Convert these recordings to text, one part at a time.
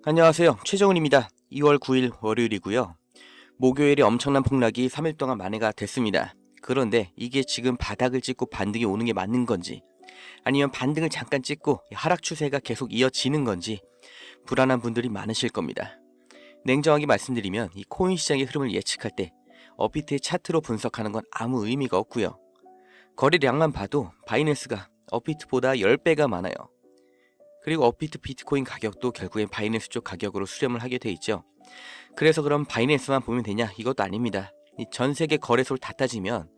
안녕하세요. 최정은입니다. 2월 9일 월요일이고요. 목요일에 엄청난 폭락이 3일 동안 만회가 됐습니다. 그런데 이게 지금 바닥을 찍고 반등이 오는 게 맞는 건지, 아니면 반등을 잠깐 찍고 하락 추세가 계속 이어지는 건지 불안한 분들이 많으실 겁니다. 냉정하게 말씀드리면 이 코인 시장의 흐름을 예측할 때 업비트의 차트로 분석하는 건 아무 의미가 없고요. 거래량만 봐도 바이낸스가 업비트보다 10배가 많아요. 그리고 업비트 비트코인 가격도 결국엔 바이낸스 쪽 가격으로 수렴을 하게 돼 있죠. 그래서 그럼 바이낸스만 보면 되냐? 이것도 아닙니다. 전 세계 거래소를 다 따지면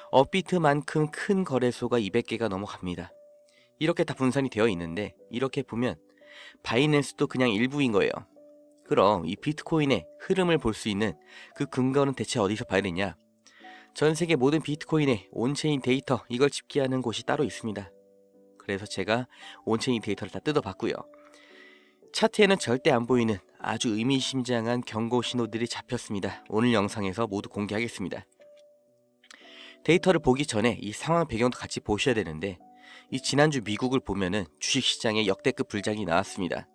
업비트만큼 큰 거래소가 200개가 넘어갑니다. 이렇게 다 분산이 되어 있는데, 이렇게 보면 바이낸스도 그냥 일부인 거예요. 그럼 이 비트코인의 흐름을 볼 수 있는 그 근거는 대체 어디서 봐야 되냐? 전 세계 모든 비트코인의 온체인 데이터, 이걸 집계하는 곳이 따로 있습니다. 그래서 제가 온체인 데이터를 다 뜯어봤고요. 차트에는 절대 안 보이는 아주 의미심장한 경고 신호들이 잡혔습니다. 오늘 영상에서 모두 공개하겠습니다. 데이터를 보기 전에 이 상황 배경도 같이 보셔야 되는데, 이 지난주 미국을 보면은 주식시장에 역대급 불장이 나왔습니다.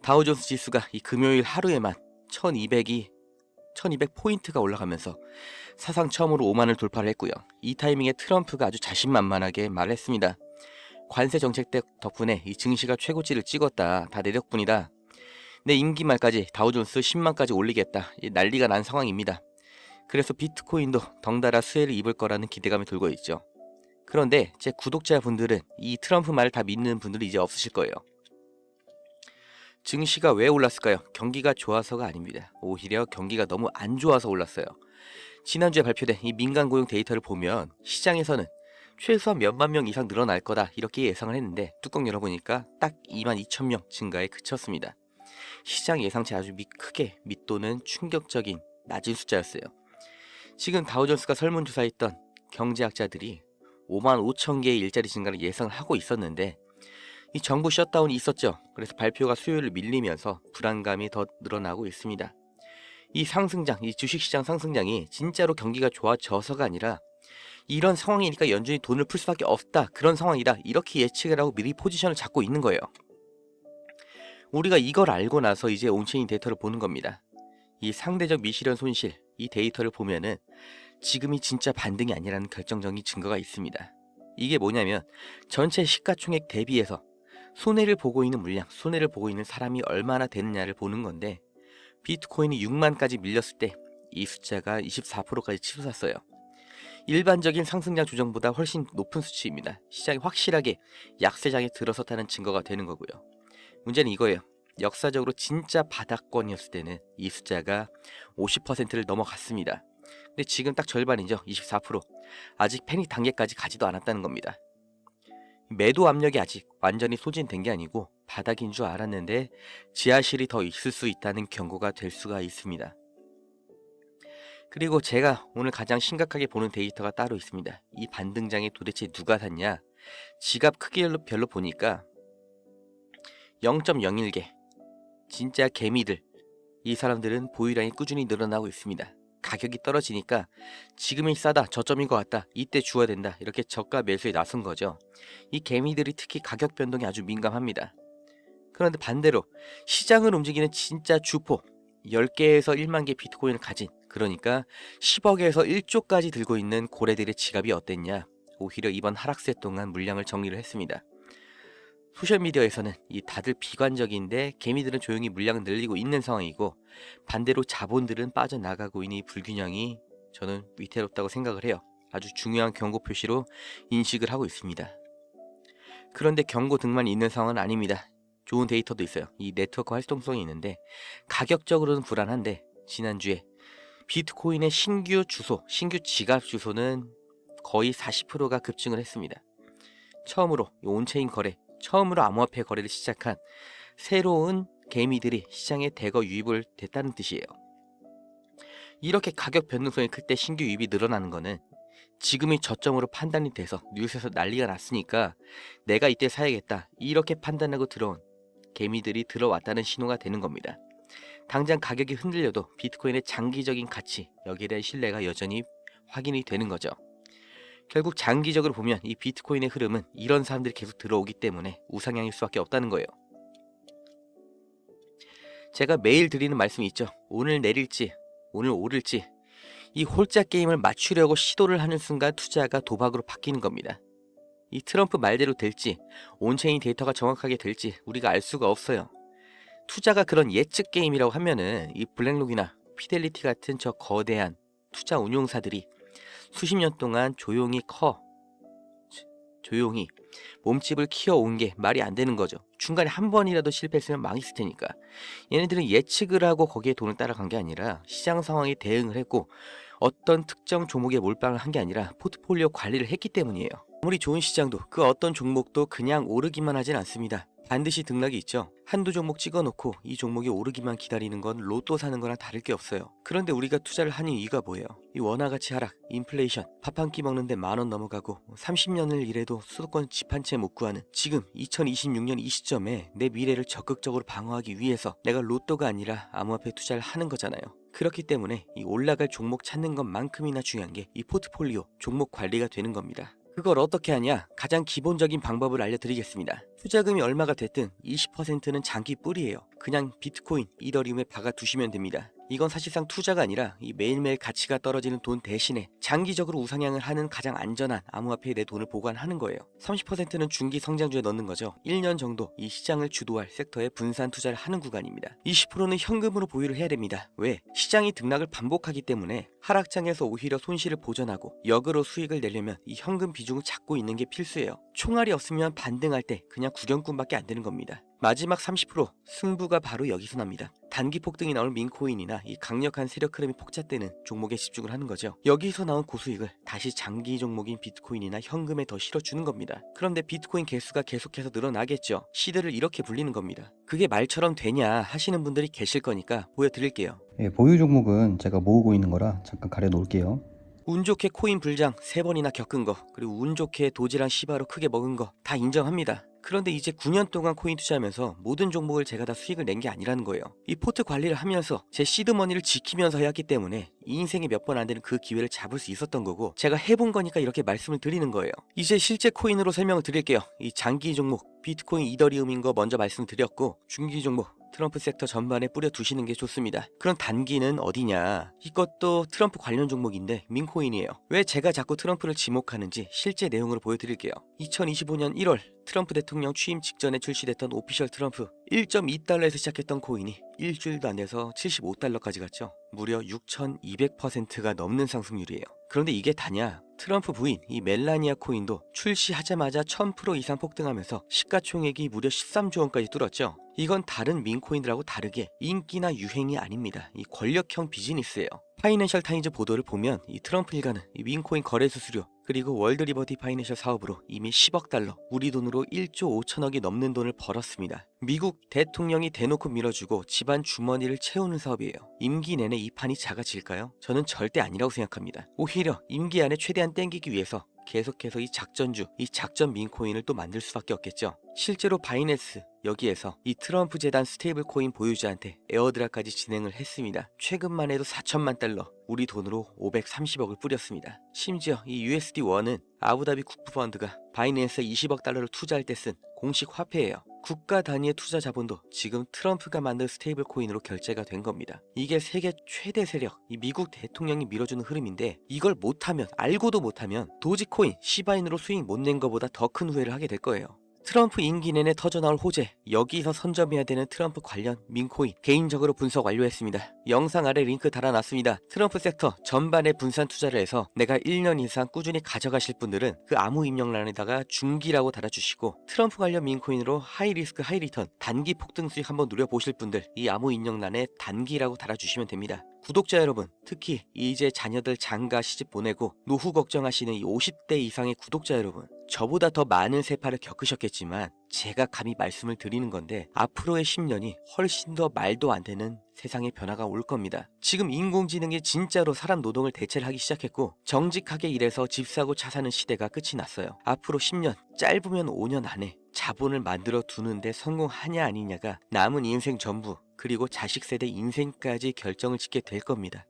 다우존스 지수가 이 금요일 하루에만 1200포인트가 올라가면서 사상 처음으로 5만을 돌파를 했고요. 이 타이밍에 트럼프가 아주 자신만만하게 말했습니다. 관세 정책 덕분에 이 증시가 최고치를 찍었다. 다 내 덕분이다. 내 임기 말까지 다우존스 10만까지 올리겠다. 난리가 난 상황입니다. 그래서 비트코인도 덩달아 수혜를 입을 거라는 기대감이 들고 있죠. 그런데 제 구독자분들은 이 트럼프 말을 다 믿는 분들이 이제 없으실 거예요. 증시가 왜 올랐을까요? 경기가 좋아서가 아닙니다. 오히려 경기가 너무 안 좋아서 올랐어요. 지난주에 발표된 이 민간 고용 데이터를 보면 시장에서는 최소한 몇만 명 이상 늘어날 거다 이렇게 예상을 했는데, 뚜껑 열어보니까 딱 22,000명 증가에 그쳤습니다. 시장 예상치 아주 크게 밑도는 충격적인 낮은 숫자였어요. 지금 다우존스가 설문조사했던 경제학자들이 55,000개의 일자리 증가를 예상을 하고 있었는데, 이 정부 셧다운이 있었죠. 그래서 발표가 수요일을 밀리면서 불안감이 더 늘어나고 있습니다. 이 상승장, 이 주식시장 상승장이 진짜로 경기가 좋아져서가 아니라 이런 상황이니까 연준이 돈을 풀 수밖에 없다, 그런 상황이다, 이렇게 예측을 하고 미리 포지션을 잡고 있는 거예요. 우리가 이걸 알고 나서 이제 온체인 데이터를 보는 겁니다. 이 상대적 미실현 손실, 이 데이터를 보면은 지금이 진짜 반등이 아니라는 결정적인 증거가 있습니다. 이게 뭐냐면 전체 시가총액 대비해서 손해를 보고 있는 물량, 손해를 보고 있는 사람이 얼마나 되느냐를 보는 건데, 비트코인이 6만까지 밀렸을 때 이 숫자가 24%까지 치솟았어요. 일반적인 상승장 조정보다 훨씬 높은 수치입니다. 시장이 확실하게 약세장에 들어섰다는 증거가 되는 거고요. 문제는 이거예요. 역사적으로 진짜 바닥권이었을 때는 이 숫자가 50%를 넘어갔습니다. 근데 지금 딱 절반이죠. 24%. 아직 패닉 단계까지 가지도 않았다는 겁니다. 매도 압력이 아직 완전히 소진된 게 아니고 바닥인 줄 알았는데 지하실이 더 있을 수 있다는 경고가 될 수가 있습니다. 그리고 제가 오늘 가장 심각하게 보는 데이터가 따로 있습니다. 이 반등장에 도대체 누가 샀냐? 지갑 크기별로 보니까 0.01개, 진짜 개미들, 이 사람들은 보유량이 꾸준히 늘어나고 있습니다. 가격이 떨어지니까 지금이 싸다, 저점인 것 같다, 이때 주어야 된다, 이렇게 저가 매수에 나선 거죠. 이 개미들이 특히 가격 변동에 아주 민감합니다. 그런데 반대로 시장을 움직이는 진짜 주포, 10개에서 1만 개 비트코인을 가진, 그러니까 10억에서 1조까지 들고 있는 고래들의 지갑이 어땠냐? 오히려 이번 하락세 동안 물량을 정리를 했습니다. 소셜미디어에서는 이 다들 비관적인데 개미들은 조용히 물량을 늘리고 있는 상황이고, 반대로 자본들은 빠져나가고 있는 이 불균형이 저는 위태롭다고 생각을 해요. 아주 중요한 경고 표시로 인식을 하고 있습니다. 그런데 경고 등만 있는 상황은 아닙니다. 좋은 데이터도 있어요. 이 네트워크 활동성이 있는데, 가격적으로는 불안한데 지난주에 비트코인의 신규 지갑 주소는 거의 40%가 급증을 했습니다. 처음으로 온체인 거래, 처음으로 암호화폐 거래를 시작한 새로운 개미들이 시장에 대거 유입을 됐다는 뜻이에요. 이렇게 가격 변동성이 클 때 신규 유입이 늘어나는 거는 지금이 저점으로 판단이 돼서 뉴스에서 난리가 났으니까 내가 이때 사야겠다, 이렇게 판단하고 들어온 개미들이 들어왔다는 신호가 되는 겁니다. 당장 가격이 흔들려도 비트코인의 장기적인 가치, 여기에 대한 신뢰가 여전히 확인이 되는 거죠. 결국 장기적으로 보면 이 비트코인의 흐름은 이런 사람들이 계속 들어오기 때문에 우상향일 수밖에 없다는 거예요. 제가 매일 드리는 말씀이 있죠. 오늘 내릴지, 오늘 오를지. 이 홀짜 게임을 맞추려고 시도를 하는 순간 투자가 도박으로 바뀌는 겁니다. 이 트럼프 말대로 될지, 온체인 데이터가 정확하게 될지 우리가 알 수가 없어요. 투자가 그런 예측 게임이라고 하면은 이 블랙록이나 피델리티 같은 저 거대한 투자 운용사들이 수십 년 동안 조용히 몸집을 키워온 게 말이 안 되는 거죠. 중간에 한 번이라도 실패했으면 망했을 테니까. 얘네들은 예측을 하고 거기에 돈을 따라간 게 아니라 시장 상황에 대응을 했고 어떤 특정 종목에 몰빵을 한 게 아니라 포트폴리오 관리를 했기 때문이에요. 아무리 좋은 시장도 그 어떤 종목도 그냥 오르기만 하진 않습니다. 반드시 등락이 있죠. 한두 종목 찍어놓고 이 종목이 오르기만 기다리는 건 로또 사는 거랑 다를 게 없어요. 그런데 우리가 투자를 하는 이유가 뭐예요? 이 원화가치 하락, 인플레이션, 밥 한 끼 먹는데 10,000원 넘어가고 30년을 일해도 수도권 집 한 채 못 구하는 지금 2026년 이 시점에 내 미래를 적극적으로 방어하기 위해서 내가 로또가 아니라 암호화폐 투자를 하는 거잖아요. 그렇기 때문에 이 올라갈 종목 찾는 것만큼이나 중요한 게 이 포트폴리오, 종목 관리가 되는 겁니다. 그걸 어떻게 하냐? 가장 기본적인 방법을 알려드리겠습니다. 투자금이 얼마가 됐든 20%는 장기 뿌리예요. 그냥 비트코인, 이더리움에 박아 두시면 됩니다. 이건 사실상 투자가 아니라 이 매일매일 가치가 떨어지는 돈 대신에 장기적으로 우상향을 하는 가장 안전한 암호화폐에 내 돈을 보관하는 거예요. 30%는 중기 성장주에 넣는 거죠. 1년 정도 이 시장을 주도할 섹터에 분산 투자를 하는 구간입니다. 20%는 현금으로 보유를 해야 됩니다. 왜? 시장이 등락을 반복하기 때문에 하락장에서 오히려 손실을 보전하고 역으로 수익을 내려면 이 현금 비중을 잡고 있는 게 필수예요. 총알이 없으면 반등할 때 그냥 구경꾼밖에 안 되는 겁니다. 마지막 30% 승부가 바로 여기서 납니다. 단기 폭등이 나올 민코인이나 이 강력한 세력 흐름이 폭잣되는 종목에 집중을 하는 거죠. 여기서 나온 고수익을 다시 장기 종목인 비트코인이나 현금에 더 실어주는 겁니다. 그런데 비트코인 개수가 계속해서 늘어나겠죠. 시드를 이렇게 불리는 겁니다. 그게 말처럼 되냐 하시는 분들이 계실 거니까 보여드릴게요. 예, 보유 종목은 제가 모으고 있는 거라 잠깐 가려 놓을게요. 운 좋게 코인 불장 3번이나 겪은 거, 그리고 운 좋게 도지랑 시바로 크게 먹은 거 다 인정합니다. 그런데 이제 9년 동안 코인 투자하면서 모든 종목을 제가 다 수익을 낸 게 아니라는 거예요. 이 포트 관리를 하면서 제 시드머니를 지키면서 해왔기 때문에 이 인생에 몇 번 안 되는 그 기회를 잡을 수 있었던 거고, 제가 해본 거니까 이렇게 말씀을 드리는 거예요. 이제 실제 코인으로 설명을 드릴게요. 이 장기 종목 비트코인, 이더리움인 거 먼저 말씀드렸고, 중기 종목 트럼프 섹터 전반에 뿌려 두시는 게 좋습니다. 그럼 단기는 어디냐? 이것도 트럼프 관련 종목인데 민코인이에요. 왜 제가 자꾸 트럼프를 지목하는지 실제 내용으로 보여드릴게요. 2025년 1월 트럼프 대통령 취임 직전에 출시됐던 오피셜 트럼프 1.2달러에서 시작했던 코인이 일주일도 안 돼서 75달러까지 갔죠. 무려 6,200%가 넘는 상승률이에요. 그런데 이게 다냐? 트럼프 부인 이 멜라니아 코인도 출시하자마자 1000% 이상 폭등하면서 시가총액이 무려 13조 원까지 뚫었죠. 이건 다른 민코인들하고 다르게 인기나 유행이 아닙니다. 이 권력형 비즈니스예요. 파이낸셜 타임즈 보도를 보면 이 트럼프 일가는 이 민코인 거래 수수료 그리고 월드 리버티 파이낸셜 사업으로 이미 10억 달러, 우리 돈으로 1조 5천억이 넘는 돈을 벌었습니다. 미국 대통령이 대놓고 밀어주고 집안 주머니를 채우는 사업이에요. 임기 내내 이 판이 작아질까요? 저는 절대 아니라고 생각합니다. 오히려 임기 안에 최대한 땡기기 위해서 계속해서 이 작전주, 이 작전 민코인을 또 만들 수밖에 없겠죠. 실제로 바이낸스 여기에서 이 트럼프 재단 스테이블 코인 보유자한테 에어드랍까지 진행을 했습니다. 최근만 해도 4천만 달러, 우리 돈으로 530억을 뿌렸습니다. 심지어 이 USD1은 아부다비 국부펀드가 바이낸스에 20억 달러를 투자할 때 쓴 공식 화폐예요. 국가 단위의 투자 자본도 지금 트럼프가 만든 스테이블 코인으로 결제가 된 겁니다. 이게 세계 최대 세력, 이 미국 대통령이 밀어주는 흐름인데 이걸 못하면, 알고도 못하면 도지코인, 시바인으로 수익 못 낸 것보다 더 큰 후회를 하게 될 거예요. 트럼프 임기 내내 터져나올 호재, 여기서 선점해야 되는 트럼프 관련 민코인 개인적으로 분석 완료했습니다. 영상 아래 링크 달아놨습니다. 트럼프 섹터 전반에 분산 투자를 해서 내가 1년 이상 꾸준히 가져가실 분들은 그 암호 입력란에다가 중기라고 달아주시고, 트럼프 관련 민코인으로 하이리스크 하이리턴 단기 폭등 수익 한번 누려보실 분들 이 암호 입력란에 단기라고 달아주시면 됩니다. 구독자 여러분, 특히 이제 자녀들 장가 시집 보내고 노후 걱정하시는 이 50대 이상의 구독자 여러분, 저보다 더 많은 세파를 겪으셨겠지만 제가 감히 말씀을 드리는 건데 앞으로의 10년이 훨씬 더 말도 안 되는 세상의 변화가 올 겁니다. 지금 인공지능이 진짜로 사람 노동을 대체를 하기 시작했고, 정직하게 일해서 집 사고 차 사는 시대가 끝이 났어요. 앞으로 10년, 짧으면 5년 안에 자본을 만들어 두는데 성공하냐 아니냐가 남은 인생 전부, 그리고 자식 세대 인생까지 결정을 짓게 될 겁니다.